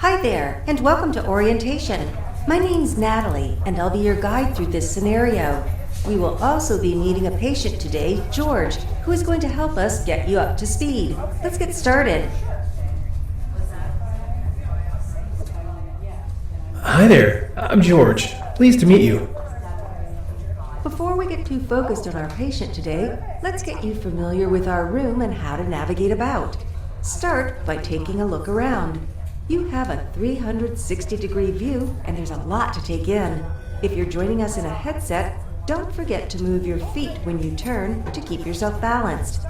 Hi there, and welcome to orientation. My name's Natalie, and I'll be your guide through this scenario. We will also be meeting a patient today, George, who is going to help us get you up to speed. Let's get started. Hi there, I'm George. Pleased to meet you. Before we get too focused on our patient today, let's get you familiar with our room and how to navigate about. Start by taking a look around. You have a 360-degree view, and there's a lot to take in. If you're joining us in a headset, don't forget to move your feet when you turn to keep yourself balanced.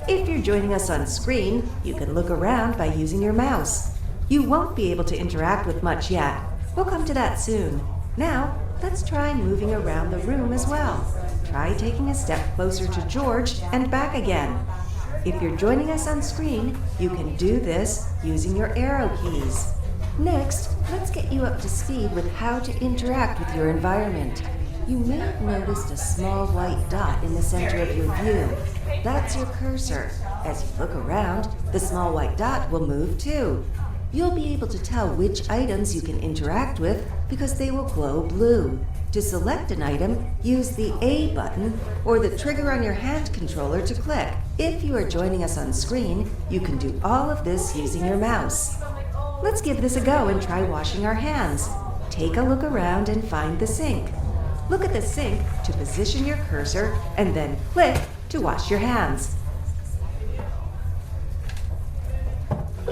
If you're joining us on screen, you can look around by using your mouse. You won't be able to interact with much yet. We'll come to that soon. Now, let's try moving around the room as well. Try taking a step closer to George and back again. If you're joining us on screen, you can do this using your arrow keys. Next, let's get you up to speed with how to interact with your environment. You may have noticed a small white dot in the center of your view. That's your cursor. As you look around, the small white dot will move too. You'll be able to tell which items you can interact with because they will glow blue. To select an item, use the A button or the trigger on your hand controller to click. If you are joining us on screen, you can do all of this using your mouse. Let's give this a go and try washing our hands. Take a look around and find the sink. Look at the sink to position your cursor and then click to wash your hands.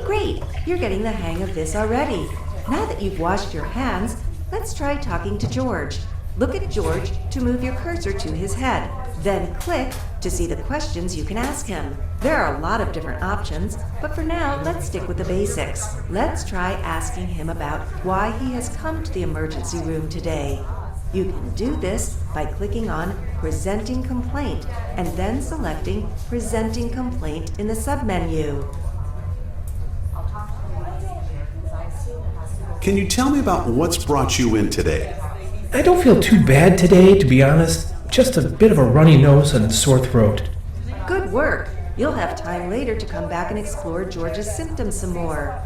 Great! You're getting the hang of this already. Now that you've washed your hands, let's try talking to George. Look at George to move your cursor to his head. Then click to see the questions you can ask him. There are a lot of different options, but for now, let's stick with the basics. Let's try asking him about why he has come to the emergency room today. You can do this by clicking on Presenting Complaint and then selecting Presenting Complaint in the submenu. Can you tell me about what's brought you in today? I don't feel too bad today, to be honest. Just a bit of a runny nose and sore throat. Good work. You'll have time later to come back and explore George's symptoms some more.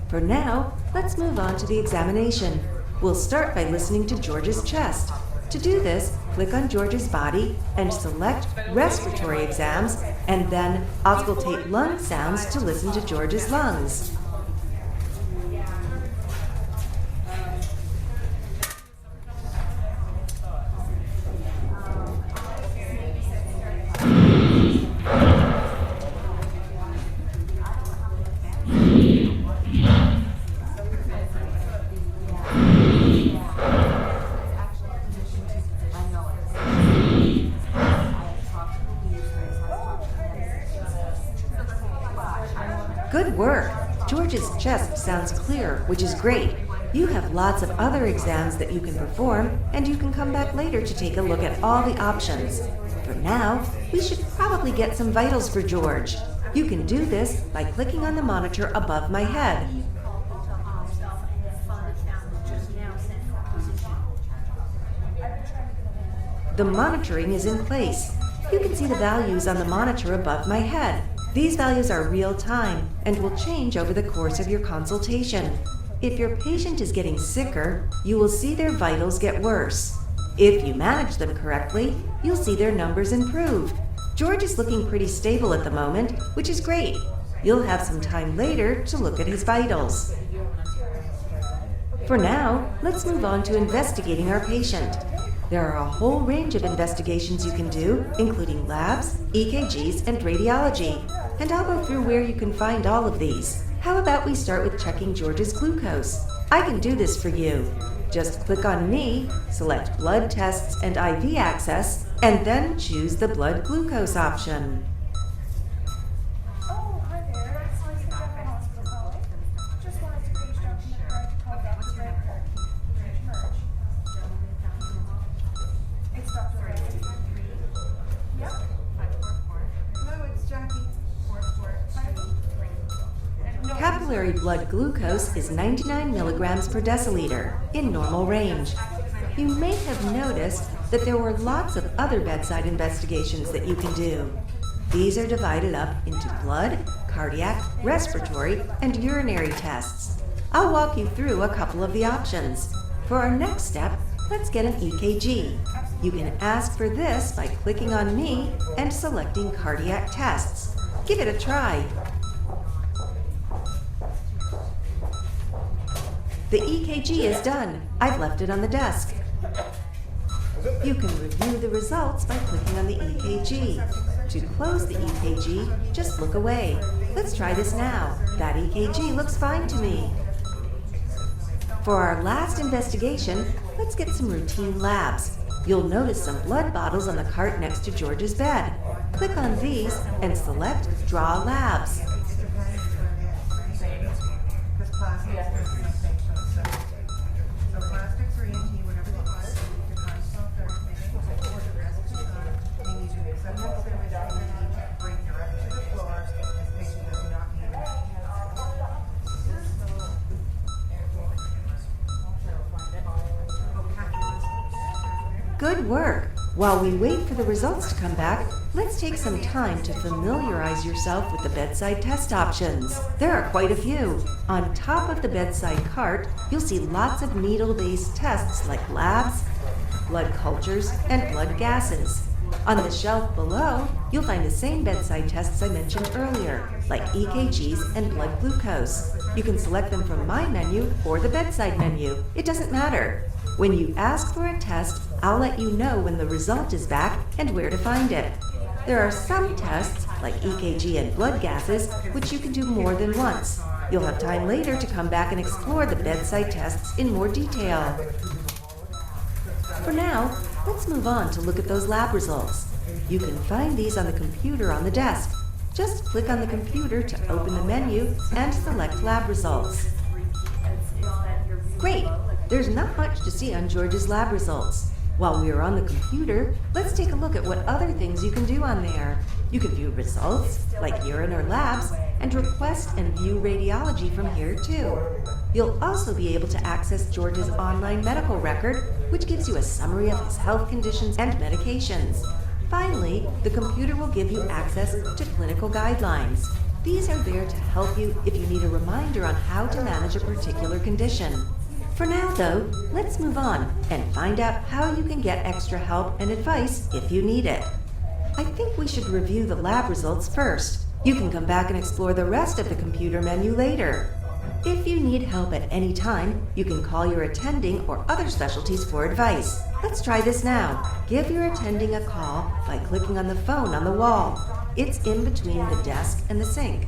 For now, let's move on to the examination. We'll start by listening to George's chest. To do this, click on George's body and select Respiratory Exams, and then auscultate lung sounds to listen to George's lungs. Good work! George's chest sounds clear, which is great. You have lots of other exams that you can perform, and you can come back later to take a look at all the options. For now, we should probably get some vitals for George. You can do this by clicking on the monitor above my head. The monitoring is in place. You can see the values on the monitor above my head. These values are real time and will change over the course of your consultation. If your patient is getting sicker, you will see their vitals get worse. If you manage them correctly, you'll see their numbers improve. George is looking pretty stable at the moment, which is great. You'll have some time later to look at his vitals. For now, let's move on to investigating our patient. There are a whole range of investigations you can do, including labs, EKGs, and radiology. And I'll go through where you can find all of these. How about we start with checking George's glucose? I can do this for you. Just click on Me, select Blood Tests and IV Access, and then choose the blood glucose option. Oh, hi there. I saw you at the hospital calling. Just wanted to please document the right to call Dr. Redford. Merch. It's Dr. Redford. Yep. No, it's Jackie. Capillary blood glucose is 99 milligrams per deciliter, in normal range. You may have noticed that there were lots of other bedside investigations that you can do. These are divided up into blood, cardiac, respiratory, and urinary tests. I'll walk you through a couple of the options. For our next step, let's get an EKG. You can ask for this by clicking on me and selecting cardiac tests. Give it a try. The EKG is done. I've left it on the desk. You can review the results by clicking on the EKG. To close the EKG, just look away. Let's try this now. That EKG looks fine to me. For our last investigation, let's get some routine labs. You'll notice some blood bottles on the cart next to George's bed. Click on these and select Draw Labs. Good work! While we wait for the results to come back, let's take some time to familiarize yourself with the bedside test options. There are quite a few. On top of the bedside cart, you'll see lots of needle-based tests like labs, blood cultures, and blood gases. On the shelf below, you'll find the same bedside tests I mentioned earlier, like EKGs and blood glucose. You can select them from my menu or the bedside menu. It doesn't matter. When you ask for a test, I'll let you know when the result is back and where to find it. There are some tests, like EKG and blood gases, which you can do more than once. You'll have time later to come back and explore the bedside tests in more detail. For now, let's move on to look at those lab results. You can find these on the computer on the desk. Just click on the computer to open the menu and select lab results. Great! There's not much to see on George's lab results. While we are on the computer, let's take a look at what other things you can do on there. You can view results, like urine or labs, and request and view radiology from here too. You'll also be able to access George's online medical record, which gives you a summary of his health conditions and medications. Finally, the computer will give you access to clinical guidelines. These are there to help you if you need a reminder on how to manage a particular condition. For now, though, let's move on and find out how you can get extra help and advice if you need it. I think we should review the lab results first. You can come back and explore the rest of the computer menu later. If you need help at any time, you can call your attending or other specialties for advice. Let's try this now. Give your attending a call by clicking on the phone on the wall. It's in between the desk and the sink.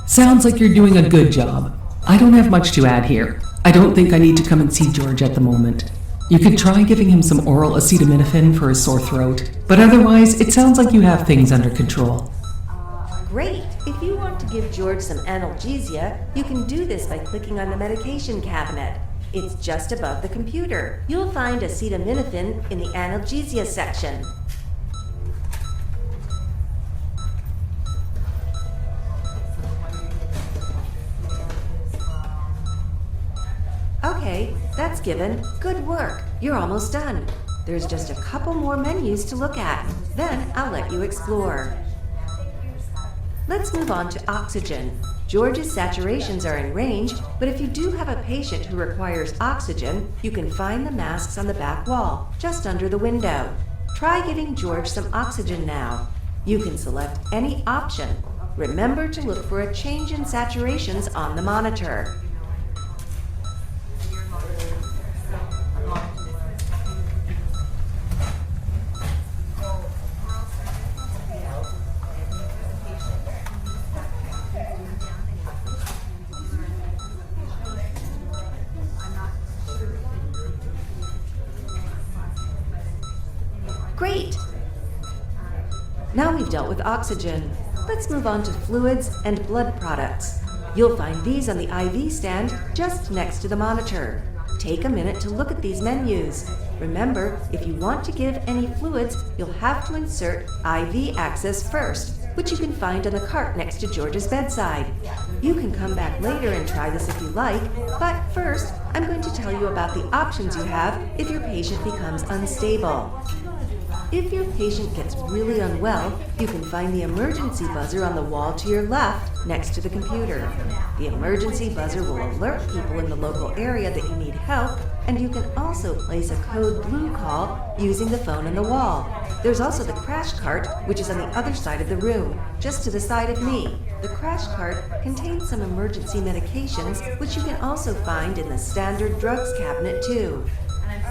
Sounds like you're doing a good job. I don't have much to add here. I don't think I need to come and see George at the moment. You could try giving him some oral acetaminophen for his sore throat, but otherwise, it sounds like you have things under control. Great! If you want to give George some analgesia, you can do this by clicking on the medication cabinet. It's just above the computer. You'll find acetaminophen in the analgesia section. Okay, that's given. Good work. You're almost done. There's just a couple more menus to look at. Then I'll let you explore. Let's move on to oxygen. George's saturations are in range, but if you do have a patient who requires oxygen, you can find the masks on the back wall, just under the window. Try giving George some oxygen now. You can select any option. Remember to look for a change in saturations on the monitor. Great! Now we've dealt with oxygen. Let's move on to fluids and blood products. You'll find these on the IV stand just next to the monitor. Take a minute to look at these menus. Remember, if you want to give any fluids, you'll have to insert IV access first. which you can find on the cart next to George's bedside. You can come back later and try this if you like, but first, I'm going to tell you about the options you have if your patient becomes unstable. If your patient gets really unwell, you can find the emergency buzzer on the wall to your left next to the computer. The emergency buzzer will alert people in the local area that you need help, and you can also place a code blue call using the phone on the wall. There's also the crash cart, which is on the other side of the room, just to the side of me. The crash cart contains some emergency medications, which you can also find in the standard drugs cabinet too.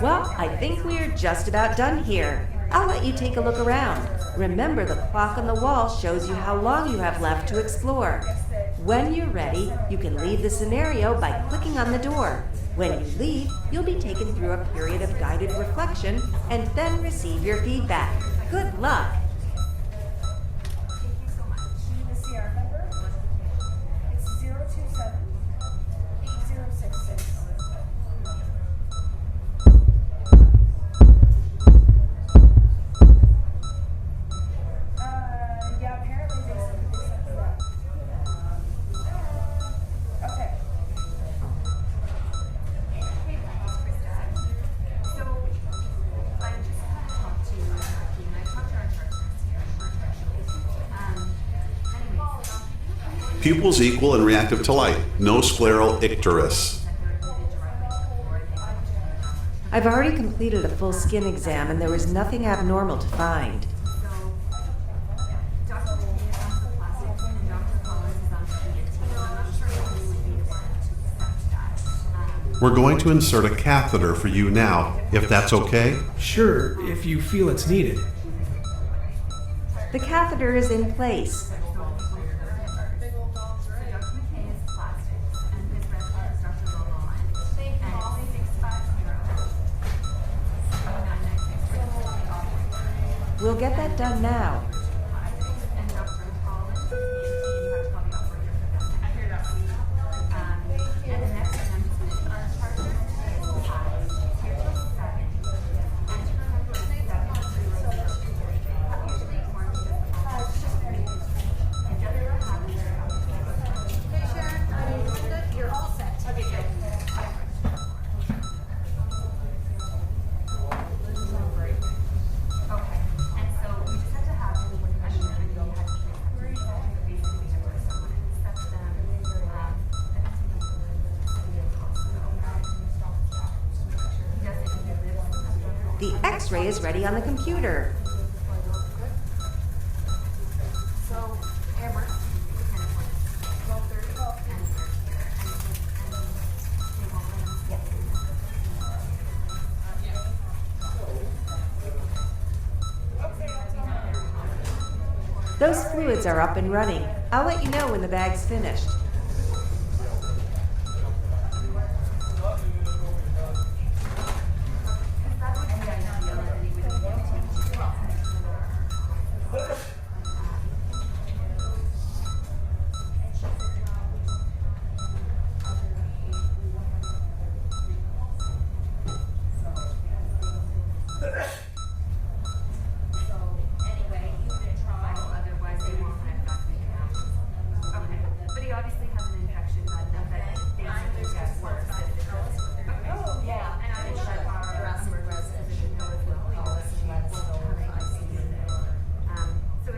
Well, I think we're just about done here. I'll let you take a look around. Remember, the clock on the wall shows you how long you have left to explore. When you're ready, you can leave the scenario by clicking on the door. When you leave, you'll be taken through a period of guided reflection and then receive your feedback. Good luck! The CR number, it's 027-8066. Yeah, apparently they said that. Okay. Pupils equal and reactive to light. No scleral icterus. I've already completed a full skin exam and there was nothing abnormal to find. We're going to insert a catheter for you now, if that's okay. Sure, if you feel it's needed. The catheter is in place. We'll get that done now. You're all set. The X-ray is ready on the computer. So, Amber. 12:30. Those fluids are up and running. I'll let you know when the bag's finished.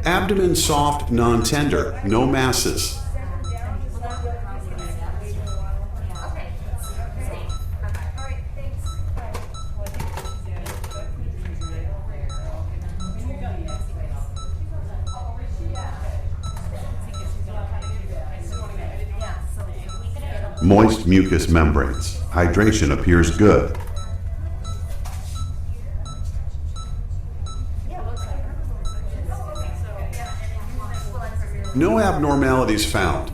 Abdomen soft, non-tender, no masses. Moist mucous membranes. Hydration appears good. No abnormalities found.